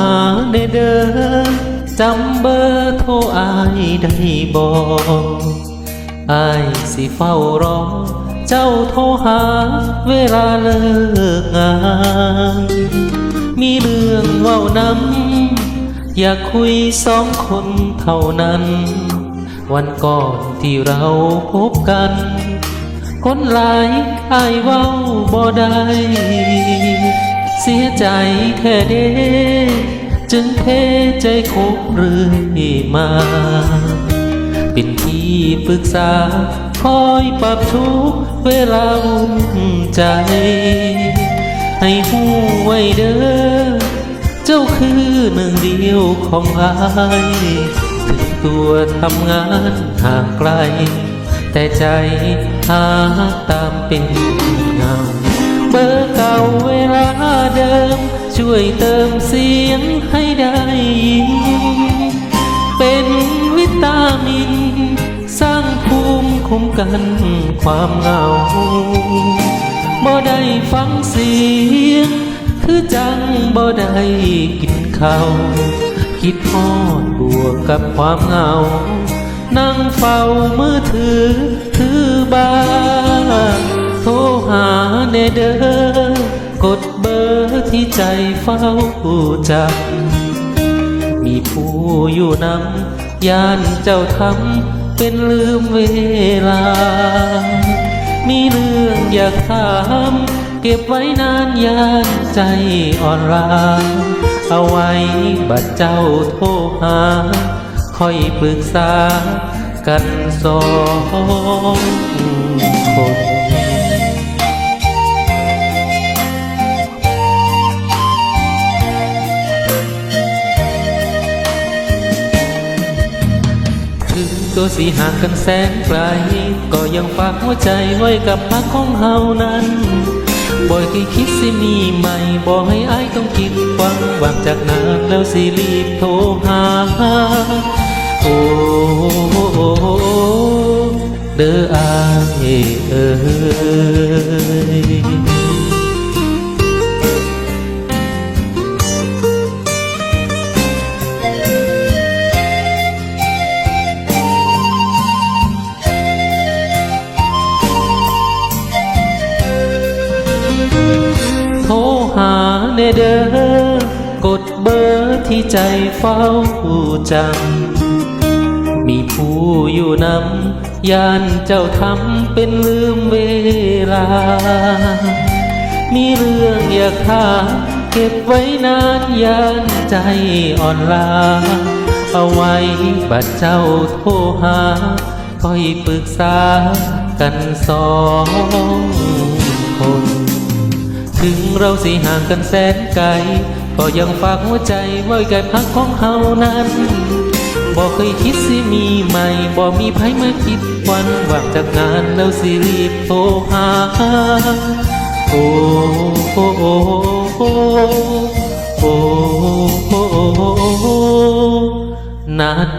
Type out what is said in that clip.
าเด้อจำเบอร์โทรอายได้บ่อายสิเฝ้ารอเจ้าโทรหาเวลาเลิกงานมีเรื่องเว้านำอยากคุยสองคนเท่านั้นวันก่อนที่เราพบกันคนหลายอายเว้าบ่ได้เสียใจแค่เด้จึงเทใจคบเรื่อยมาเป็นที่ปรึกษาคอยปรับทุกเวลาวุ่นใจให้หูไว้เด้อเจ้าคือหนึ่งเดียวของอายถึงตัวทำงานห่างไกลแต่ใจหาตามเป็นเงาเบอร์เก่าเวลาเดิมช่วยเติมเสียงให้ได้ยินเป็นวิตามินสร้างภูมิคุ้มกันความเหงาบ่ได้ฟังเสียงคือจังบ่ได้กินข้าวคิดฮอดบวกกับความเหงานั่งเฝ้ามือถือบ้านโทรหาเด้อกดเบอร์ที่ใจเฝ้าจับมีผู้อยู่นำย่านเจ้าทำเป็นลืมเวลามีเรื่องอยากถามเก็บไว้นานย่านใจอ่อนล้าเอาไว้บัดเจ้าโทรหาคอยปรึกษากันสองคนถึงตัวสิห่างกันแสนไกลก็ยังฝากหัวใจไว้กับพักของเฮานั้นบ่เคยคิดสิมีใหม่บ่ให้อายต้องคิดหวังวางจากนั้นแล้วสิรีบโทรหาโอ้เด้ออายเอ้ยโทรหาเด้อกดเบอร์ที่ใจเฝ้าจำมีผู้อยู่นำย่านเจ้าทำเป็นลืมเวลามีเรื่องอยากถามเก็บไว้นานย่านใจอ่อนล้าเอาไว้บัดเจ้าโทรหาคอยปรึกษากันสองคนถึงเราสิห่างกันแสนไกลก็ยังฝากหัวใจไว้กับพักของเฮานั้นบ่เคยคิดสิมีใหม่บ่มีไผมาคิดวันว่างจากงานแล้วสิรีบโทรหาโอ้โอ้โอ้โอ้โอ้โอ้นัด